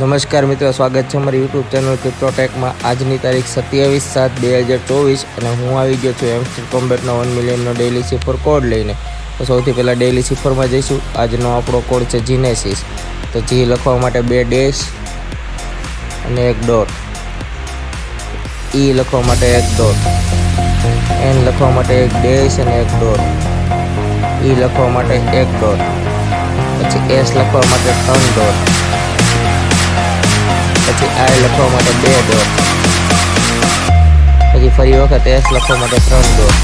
નમસ્કાર મિત્રો, સ્વાગત છે અમારી યુટ્યુબ ચેનલ ક્રિપ્ટોટેક માં। આજની તારીખ 27/7/2024 અને હું આવી ગયો છું એમસ્ટર કોમ્બેટનો 1 મિલિયનનો ડેઇલી સિફર કોડ લઈને। તો સૌથી પહેલાં ડેઇલી સિફરમાં જઈશું। આજનો આપણો કોડ છે જીનેસિસ। તો જી લખવા માટે 2 ડેશ અને 1 ડોટ, ઈ લખવા માટે 1 ડોટ, એન લખવા માટે 1 ડેશ અને 1 ડોટ, ઈ લખવા માટે 1 ડોટ, પછી એસ લખવા માટે 3 ડોટ, પછી આઈ લખવા માટે 2 ડોટ, પછી ફરી વખત એસ લખવા માટે 3 ડોટ,